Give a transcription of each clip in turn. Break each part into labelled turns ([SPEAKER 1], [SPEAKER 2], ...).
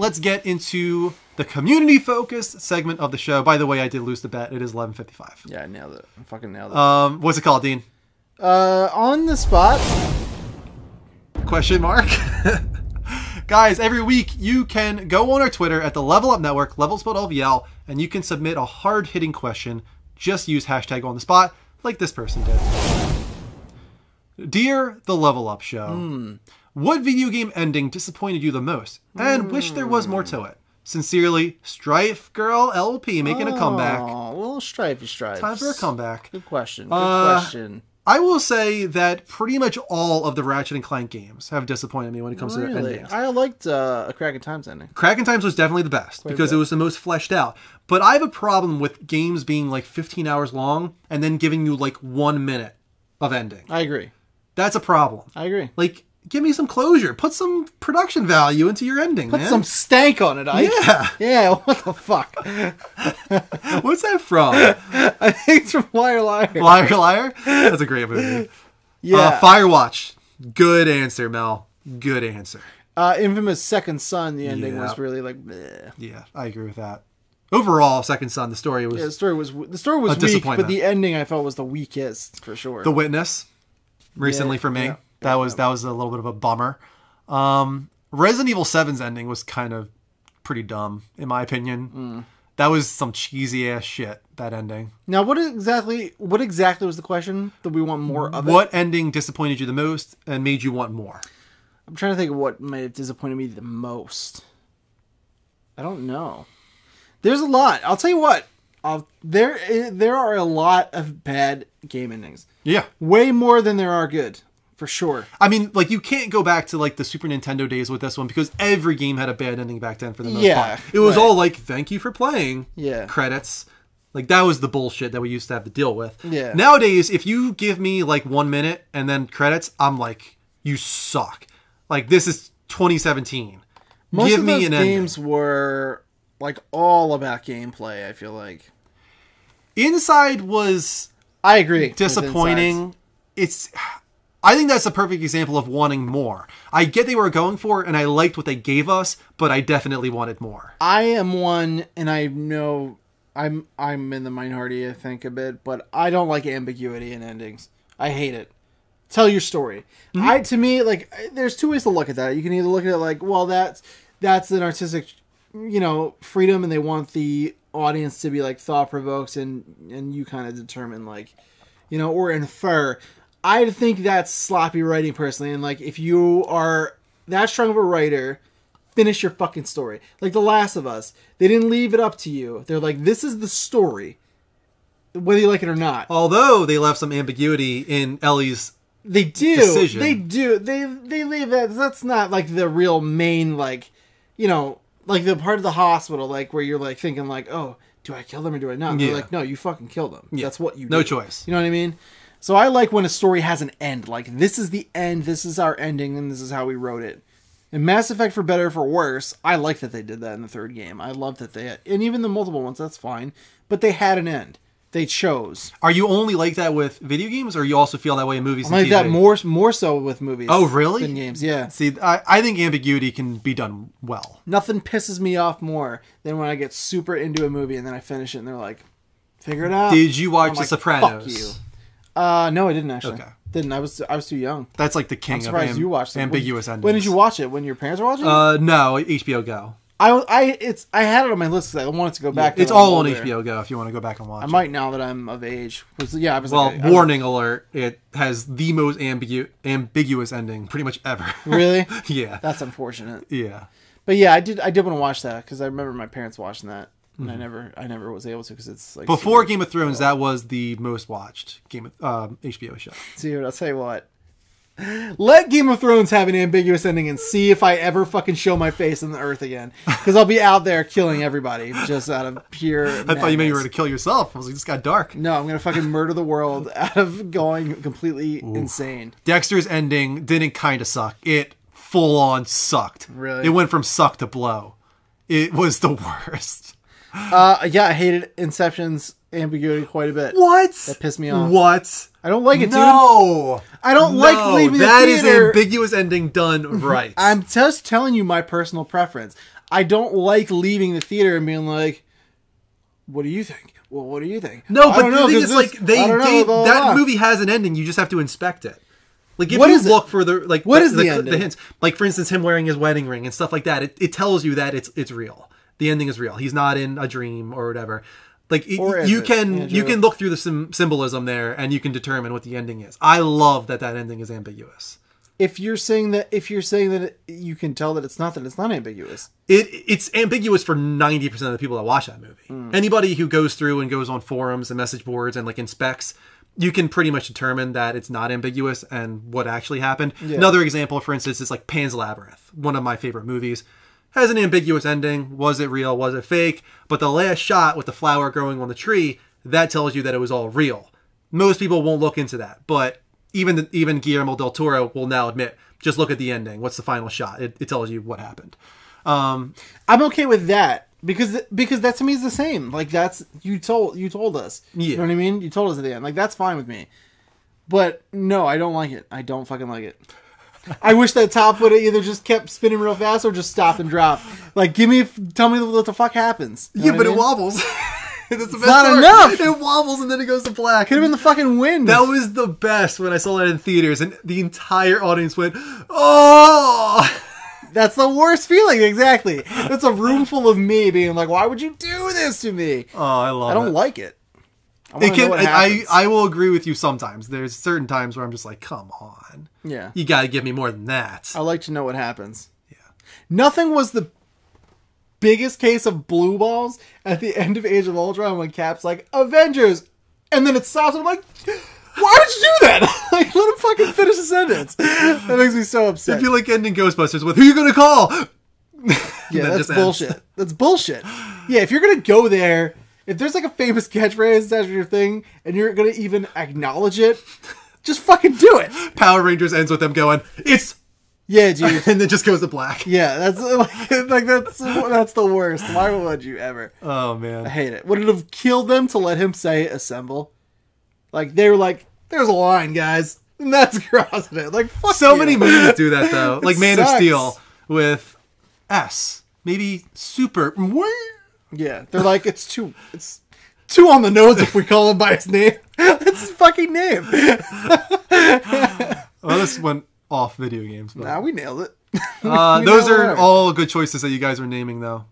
[SPEAKER 1] let's get into the community-focused segment of the show. By the way, I did lose the bet. It is 11:55.
[SPEAKER 2] Yeah, I nailed it. I fucking nailed it.
[SPEAKER 1] What's it called, Dean?
[SPEAKER 2] On the spot.
[SPEAKER 1] Question mark. Guys, every week you can go on our Twitter at the Level Up Network, level spelled LVL, and you can submit a hard-hitting question. Just use hashtag on the spot, like this person did. Dear the Level Up Show, what video game ending disappointed you the most, and wish there was more to it? Sincerely, Strife Girl LP making a comeback.
[SPEAKER 2] Oh, little Strife.
[SPEAKER 1] Time for a comeback.
[SPEAKER 2] Good question. Good question.
[SPEAKER 1] I will say that pretty much all of the Ratchet & Clank games have disappointed me when it comes to their endings.
[SPEAKER 2] I liked a Crack Times ending.
[SPEAKER 1] Crack Times was definitely the best because it was the most fleshed out. But I have a problem with games being like 15 hours long and then giving you like 1 minute of ending.
[SPEAKER 2] I agree.
[SPEAKER 1] That's a problem.
[SPEAKER 2] I agree.
[SPEAKER 1] Like, give me some closure. Put some production value into your ending,
[SPEAKER 2] Put some stank on it, Ike.
[SPEAKER 1] Yeah.
[SPEAKER 2] Yeah, what the fuck?
[SPEAKER 1] What's that from?
[SPEAKER 2] I think it's from Liar Liar.
[SPEAKER 1] Liar Liar? That's a great movie.
[SPEAKER 2] Yeah.
[SPEAKER 1] Firewatch. Good answer, Mel. Good answer.
[SPEAKER 2] Infamous Second Son, the ending was really like, bleh.
[SPEAKER 1] Yeah, I agree with that. Overall, Second Son, the story was...
[SPEAKER 2] Yeah, the story was weak, but the ending I felt was the weakest, for sure.
[SPEAKER 1] The Witness, recently for me. Yeah. That was a little bit of a bummer. Resident Evil 7's ending was kind of pretty dumb, in my opinion. That was some cheesy ass shit, that ending.
[SPEAKER 2] Now, what exactly was the question? That we want more of it?
[SPEAKER 1] What ending disappointed you the most and made you want more?
[SPEAKER 2] I'm trying to think of what might have disappointed me the most. I don't know. There's a lot. I'll tell you what. There are a lot of bad game endings.
[SPEAKER 1] Yeah.
[SPEAKER 2] Way more than there are good. For sure.
[SPEAKER 1] I mean, like, you can't go back to, like, the Super Nintendo days with this one because every game had a bad ending back then for the most part. It was all, like, thank you for playing.
[SPEAKER 2] Yeah.
[SPEAKER 1] Credits. Like, that was the bullshit that we used to have to deal with.
[SPEAKER 2] Yeah.
[SPEAKER 1] Nowadays, if you give me, like, 1 minute and then credits, I'm like, you suck. Like, this is 2017.
[SPEAKER 2] Most of those games were, like, all about gameplay, I feel like.
[SPEAKER 1] Inside was...
[SPEAKER 2] I agree.
[SPEAKER 1] Disappointing. I think that's a perfect example of wanting more. I get they were going for it, and I liked what they gave us, but I definitely wanted more.
[SPEAKER 2] I am one, and I know I'm in the minority, I think, a bit, but I don't like ambiguity in endings. I hate it. Tell your story. To me, like, there's two ways to look at that. You can either look at it like, well, that's an artistic, freedom, and they want the audience to be like thought provoked, and you kind of determine, like, or infer. I think that's sloppy writing, personally. And, like, if you are that strong of a writer, finish your fucking story. Like The Last of Us. They didn't leave it up to you. They're like, this is the story, whether you like it or not.
[SPEAKER 1] Although they left some ambiguity in Ellie's decision.
[SPEAKER 2] They do. They leave that. That's not, like, the real main, like, like the part of the hospital, like, where you're, like, thinking, like, oh, do I kill them or do I not? Yeah. They're like, no, you fucking kill them. Yeah. That's what you do.
[SPEAKER 1] No choice.
[SPEAKER 2] You know what I mean? So I like when a story has an end. Like, this is the end, this is our ending, and this is how we wrote it. And Mass Effect, for better or for worse, I like that they did that in the third game. I love that they had... And even the multiple ones, that's fine. But they had an end. They chose.
[SPEAKER 1] Are you only like that with video games, or you also feel that way in movies and
[SPEAKER 2] TV?
[SPEAKER 1] I like
[SPEAKER 2] that more so with movies.
[SPEAKER 1] Oh, really?
[SPEAKER 2] Than games, yeah.
[SPEAKER 1] See, I think ambiguity can be done well.
[SPEAKER 2] Nothing pisses me off more than when I get super into a movie and then I finish it and they're like, figure it out.
[SPEAKER 1] Did you watch The Sopranos?
[SPEAKER 2] Fuck you. No, I didn't actually.
[SPEAKER 1] Okay.
[SPEAKER 2] Didn't. I was too young.
[SPEAKER 1] That's like the king of
[SPEAKER 2] you watched
[SPEAKER 1] ambiguous endings.
[SPEAKER 2] When did you watch it? When your parents were watching?
[SPEAKER 1] No, HBO Go.
[SPEAKER 2] I had it on my list because I wanted to go back.
[SPEAKER 1] It's all on HBO Go if you want to go back and watch it.
[SPEAKER 2] I might now that I'm of age.
[SPEAKER 1] Warning alert! It has the most ambiguous ending pretty much ever.
[SPEAKER 2] Really?
[SPEAKER 1] Yeah.
[SPEAKER 2] That's unfortunate.
[SPEAKER 1] Yeah.
[SPEAKER 2] But yeah, I did want to watch that because I remember my parents watching that. And I never was able to because it's like
[SPEAKER 1] before Game of Thrones. That was the most watched HBO show.
[SPEAKER 2] Dude, I'll tell you what. Let Game of Thrones have an ambiguous ending and see if I ever fucking show my face on the earth again. Because I'll be out there killing everybody just out of pure madness.
[SPEAKER 1] I thought you maybe you were going to kill yourself. I was like, this got dark.
[SPEAKER 2] No, I'm going to fucking murder the world out of going completely insane.
[SPEAKER 1] Dexter's ending didn't kind of suck. It full on sucked.
[SPEAKER 2] Really?
[SPEAKER 1] It went from suck to blow. It was the worst.
[SPEAKER 2] Yeah, I hated Inception's ambiguity quite a bit.
[SPEAKER 1] What?
[SPEAKER 2] That pissed me off.
[SPEAKER 1] What?
[SPEAKER 2] I don't like it, dude.
[SPEAKER 1] No.
[SPEAKER 2] I don't like leaving the
[SPEAKER 1] theater. That is
[SPEAKER 2] theater.
[SPEAKER 1] ambiguous ending done right.
[SPEAKER 2] I'm just telling you my personal preference. I don't like leaving the theater and being like, what do you think? Well, what do you think?
[SPEAKER 1] No,
[SPEAKER 2] I
[SPEAKER 1] but
[SPEAKER 2] don't
[SPEAKER 1] the
[SPEAKER 2] know,
[SPEAKER 1] thing
[SPEAKER 2] 'cause
[SPEAKER 1] is,
[SPEAKER 2] this-
[SPEAKER 1] like,
[SPEAKER 2] I don't know, blah, blah,
[SPEAKER 1] that
[SPEAKER 2] blah.
[SPEAKER 1] movie has an ending. You just have to inspect it. Like, if
[SPEAKER 2] What
[SPEAKER 1] you
[SPEAKER 2] is it?
[SPEAKER 1] look for the, like,
[SPEAKER 2] What is the ending?
[SPEAKER 1] the hints, like, for instance, him wearing his wedding ring and stuff like that, it tells you that it's real. The ending is real. He's not in a dream or whatever. Like,
[SPEAKER 2] Or is
[SPEAKER 1] you
[SPEAKER 2] it,
[SPEAKER 1] can
[SPEAKER 2] Andrew?
[SPEAKER 1] you can look through the symbolism there, and you can determine what the ending is. I love that ending is ambiguous.
[SPEAKER 2] If you're saying that you can tell that it's not ambiguous.
[SPEAKER 1] It's ambiguous for 90% of the people that watch that movie. Anybody who goes through and goes on forums and message boards and like inspects, you can pretty much determine that it's not ambiguous and what actually happened.
[SPEAKER 2] Yeah.
[SPEAKER 1] Another example, for instance, is like Pan's Labyrinth, one of my favorite movies. Has an ambiguous ending. Was it real? Was it fake? But the last shot with the flower growing on the tree, that tells you that it was all real. Most people won't look into that, but even Guillermo del Toro will now admit, just look at the ending. What's the final shot? It tells you what happened.
[SPEAKER 2] I'm okay with that because that to me is the same. Like that's you told us.
[SPEAKER 1] Yeah.
[SPEAKER 2] You know what I mean? You told us at the end. Like that's fine with me. But no, I don't like it. I don't fucking like it. I wish that top would have either just kept spinning real fast or just stopped and dropped. Like tell me what the fuck happens. You know
[SPEAKER 1] Yeah,
[SPEAKER 2] what
[SPEAKER 1] but
[SPEAKER 2] I mean?
[SPEAKER 1] it wobbles. That's the best
[SPEAKER 2] not
[SPEAKER 1] part.
[SPEAKER 2] enough.
[SPEAKER 1] It wobbles and then it goes to black.
[SPEAKER 2] Could have been the fucking wind.
[SPEAKER 1] That was the best when I saw that in theaters, and the entire audience went, "Oh!"
[SPEAKER 2] That's the worst feeling. Exactly. That's a room full of me being like, "Why would you do this to me?"
[SPEAKER 1] Oh, I love it.
[SPEAKER 2] I don't like it. I wanna
[SPEAKER 1] It
[SPEAKER 2] know
[SPEAKER 1] can.
[SPEAKER 2] what
[SPEAKER 1] I
[SPEAKER 2] happens.
[SPEAKER 1] I will agree with you sometimes. There's certain times where I'm just like, "Come on,
[SPEAKER 2] Yeah.
[SPEAKER 1] you got to give me more than that."
[SPEAKER 2] I like to know what happens.
[SPEAKER 1] Yeah.
[SPEAKER 2] Nothing was the biggest case of blue balls at the end of Age of Ultron when Cap's like, Avengers! And then it stops and I'm like, why would you do that? Like, let him fucking finish the sentence. That makes me so
[SPEAKER 1] I
[SPEAKER 2] upset.
[SPEAKER 1] feel like ending Ghostbusters with "Who you gonna call?"
[SPEAKER 2] Yeah,
[SPEAKER 1] That
[SPEAKER 2] that's
[SPEAKER 1] just ends.
[SPEAKER 2] bullshit. That's bullshit. Yeah, if you're gonna go there, if there's like a famous catchphrase attached to your thing, and you're gonna even acknowledge it, just fucking do it.
[SPEAKER 1] Power Rangers ends with them going, "It's,"
[SPEAKER 2] Yeah, dude.
[SPEAKER 1] and then just goes to black.
[SPEAKER 2] Yeah, that's like that's the worst. Why would you ever?
[SPEAKER 1] Oh
[SPEAKER 2] I
[SPEAKER 1] man.
[SPEAKER 2] hate it. Would it have killed them to let him say assemble? Like they were like, "There's a line, guys," and that's crossing it. Like fuck.
[SPEAKER 1] So
[SPEAKER 2] you.
[SPEAKER 1] many movies do that though, like Man of
[SPEAKER 2] sucks.
[SPEAKER 1] Steel with S, maybe Super.
[SPEAKER 2] Yeah, they're like it's too on the nose if we call him by his name. That's his fucking name.
[SPEAKER 1] Well, this went off video games. But,
[SPEAKER 2] Nah, we nailed it.
[SPEAKER 1] those
[SPEAKER 2] nailed
[SPEAKER 1] are
[SPEAKER 2] it.
[SPEAKER 1] all good choices that you guys are naming, though.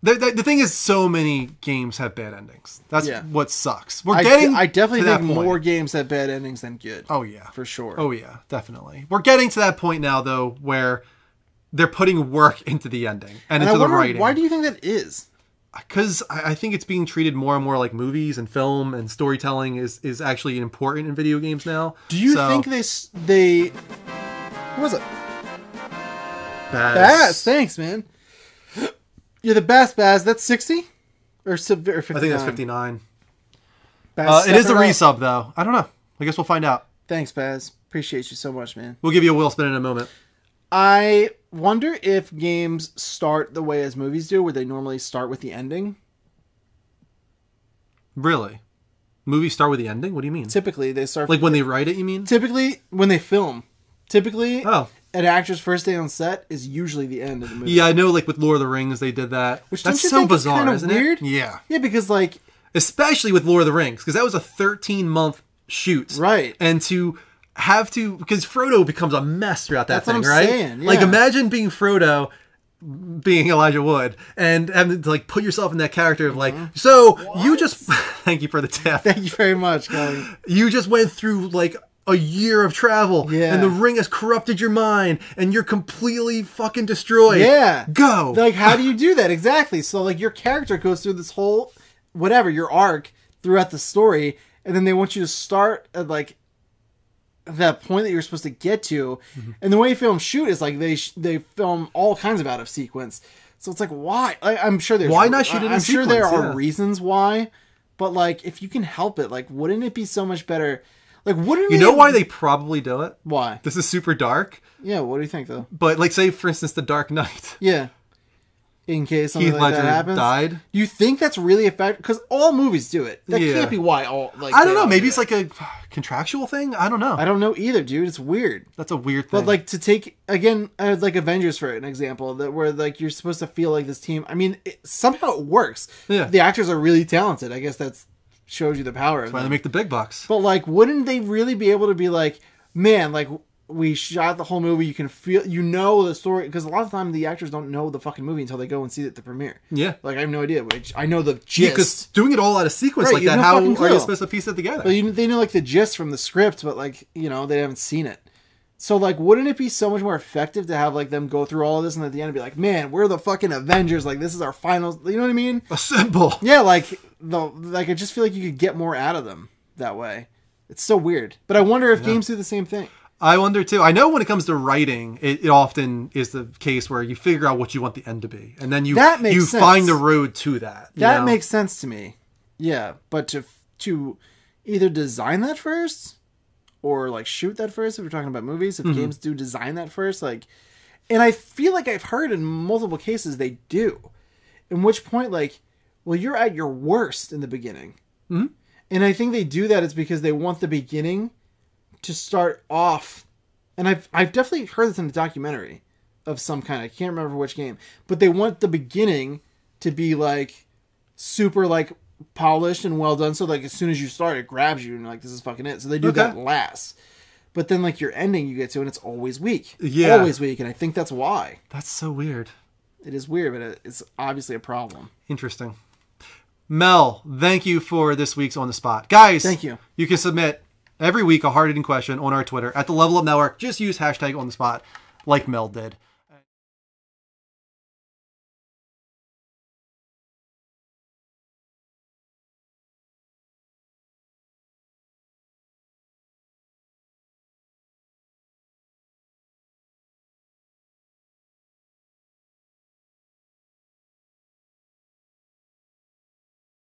[SPEAKER 1] The thing is, so many games have bad endings. That's
[SPEAKER 2] Yeah.
[SPEAKER 1] what sucks. We're
[SPEAKER 2] I
[SPEAKER 1] getting.
[SPEAKER 2] definitely
[SPEAKER 1] to that
[SPEAKER 2] think
[SPEAKER 1] point.
[SPEAKER 2] more games have bad endings than good.
[SPEAKER 1] Oh yeah,
[SPEAKER 2] for sure.
[SPEAKER 1] Oh yeah, definitely. We're getting to that point now, though, where they're putting work into the ending and
[SPEAKER 2] And
[SPEAKER 1] into
[SPEAKER 2] I
[SPEAKER 1] the
[SPEAKER 2] wonder,
[SPEAKER 1] writing.
[SPEAKER 2] why do you think that is?
[SPEAKER 1] Because I think it's being treated more and more like movies and film, and storytelling is actually important in video games now.
[SPEAKER 2] Do you
[SPEAKER 1] So,
[SPEAKER 2] think they? What was it?
[SPEAKER 1] Baz.
[SPEAKER 2] Baz, thanks, man. You're the best, Baz. That's 60? Or 59?
[SPEAKER 1] I think that's 59.
[SPEAKER 2] Baz,
[SPEAKER 1] It is a
[SPEAKER 2] step it up.
[SPEAKER 1] resub, though. I don't know. I guess we'll find out.
[SPEAKER 2] Thanks, Baz. Appreciate you so much, man.
[SPEAKER 1] We'll give you a wheel spin in a moment.
[SPEAKER 2] I wonder if games start the way as movies do, where they normally start with the ending.
[SPEAKER 1] Really? Movies start with the ending? What do you mean?
[SPEAKER 2] Typically, they start...
[SPEAKER 1] Like when they write it, you mean?
[SPEAKER 2] Typically, when they film. Typically,
[SPEAKER 1] Oh.
[SPEAKER 2] an actor's first day on set is usually the end of the movie.
[SPEAKER 1] Yeah, I know, like with Lord of the Rings, they did that.
[SPEAKER 2] Which
[SPEAKER 1] That's
[SPEAKER 2] don't you
[SPEAKER 1] so
[SPEAKER 2] think is
[SPEAKER 1] bizarre,
[SPEAKER 2] kinda
[SPEAKER 1] isn't
[SPEAKER 2] weird?
[SPEAKER 1] it? Yeah.
[SPEAKER 2] Yeah, because, like...
[SPEAKER 1] Especially with Lord of the Rings, because that was a 13-month shoot.
[SPEAKER 2] Right.
[SPEAKER 1] And to have to... Because Frodo becomes a mess throughout that
[SPEAKER 2] That's what
[SPEAKER 1] thing,
[SPEAKER 2] I'm
[SPEAKER 1] right?
[SPEAKER 2] saying,
[SPEAKER 1] Like,
[SPEAKER 2] yeah.
[SPEAKER 1] imagine being Frodo, being Elijah Wood, and having to, like, put yourself in that character of, like, so you just... Thank you for the tip.
[SPEAKER 2] Thank you very much, Kelly.
[SPEAKER 1] You just went through like a year of travel,
[SPEAKER 2] Yeah.
[SPEAKER 1] and the ring has corrupted your mind, and you're completely fucking destroyed.
[SPEAKER 2] Yeah.
[SPEAKER 1] Go.
[SPEAKER 2] Like, how do you do that? Exactly. So, like, your character goes through this whole, whatever, your arc throughout the story, and then they want you to start at, like, that point that you're supposed to get to.
[SPEAKER 1] Mm-hmm.
[SPEAKER 2] And the way film shoot is, like, they film all kinds of out of sequence. So it's like, why? I'm sure there's...
[SPEAKER 1] Why not shoot it in
[SPEAKER 2] I'm sure there
[SPEAKER 1] sequence?
[SPEAKER 2] are
[SPEAKER 1] Yeah.
[SPEAKER 2] reasons why, but, like, if you can help it, like, wouldn't it be so much better... Like, wouldn't
[SPEAKER 1] You
[SPEAKER 2] it...
[SPEAKER 1] know why they probably do it?
[SPEAKER 2] Why?
[SPEAKER 1] This is super dark,
[SPEAKER 2] Yeah, what do you think, though?
[SPEAKER 1] but like say for instance The Dark Knight.
[SPEAKER 2] Yeah. in case something
[SPEAKER 1] Heath
[SPEAKER 2] like that
[SPEAKER 1] Ledger
[SPEAKER 2] happens.
[SPEAKER 1] died.
[SPEAKER 2] You think that's really effective? Because all movies do it. That
[SPEAKER 1] Yeah.
[SPEAKER 2] can't be why all. Like
[SPEAKER 1] I don't
[SPEAKER 2] they
[SPEAKER 1] know.
[SPEAKER 2] all
[SPEAKER 1] Maybe
[SPEAKER 2] do
[SPEAKER 1] it's
[SPEAKER 2] it.
[SPEAKER 1] like a contractual thing. I don't know.
[SPEAKER 2] I don't know either, dude. It's weird.
[SPEAKER 1] That's a weird thing.
[SPEAKER 2] But like to take again, like Avengers for an example, that where like you're supposed to feel like this team. I mean, somehow it works.
[SPEAKER 1] Yeah.
[SPEAKER 2] The actors are really talented. I guess that's shows you the power of
[SPEAKER 1] why they
[SPEAKER 2] them.
[SPEAKER 1] make the big bucks.
[SPEAKER 2] But like, wouldn't they really be able to be like, man, like we shot the whole movie. You can feel, you know, the story, because a lot of the time the actors don't know the fucking movie until they go and see it at the premiere.
[SPEAKER 1] Yeah.
[SPEAKER 2] Like I have no idea. Which I know the
[SPEAKER 1] Yeah, because
[SPEAKER 2] gist.
[SPEAKER 1] doing it all out of sequence
[SPEAKER 2] Right,
[SPEAKER 1] like
[SPEAKER 2] you
[SPEAKER 1] that,
[SPEAKER 2] have no
[SPEAKER 1] how
[SPEAKER 2] fucking
[SPEAKER 1] are you
[SPEAKER 2] clue.
[SPEAKER 1] supposed to piece it together?
[SPEAKER 2] But they know like the gist from the script, but like, you know, they haven't seen it. So like, wouldn't it be so much more effective to have like them go through all of this and at the end be like, man, we're the fucking Avengers. Like this is our final. You know what I mean?
[SPEAKER 1] Assemble.
[SPEAKER 2] Yeah, like I just feel like you could get more out of them that way. It's so weird. But I wonder if games do the same thing.
[SPEAKER 1] I wonder too. I know when it comes to writing, it often is the case where you figure out what you want the end to be, and then you
[SPEAKER 2] That makes sense.
[SPEAKER 1] find the road to that. you
[SPEAKER 2] That
[SPEAKER 1] know?
[SPEAKER 2] makes sense to me. Yeah, but to either design that first or like shoot that first, if we're talking about movies, if games do design that first, like, and I feel like I've heard in multiple cases they do. In which point, like, well, you're at your worst in the beginning, and I think they do that is because they want the beginning to start off. And I've definitely heard this in a documentary of some kind. I can't remember which game, but they want the beginning to be like super like polished and well done. So like as soon as you start, it grabs you and you're like, this is fucking it. So they do that last. But then like your ending you get to and it's always weak.
[SPEAKER 1] Yeah.
[SPEAKER 2] Always weak. And I think that's why.
[SPEAKER 1] That's so weird.
[SPEAKER 2] It is weird, but it's obviously a problem.
[SPEAKER 1] Interesting. Mel, thank you for this week's On the Spot. Guys,
[SPEAKER 2] Thank you.
[SPEAKER 1] You can submit every week a hard-hitting question on our Twitter at the Level Up Network. Just use hashtag On the Spot like Mel did.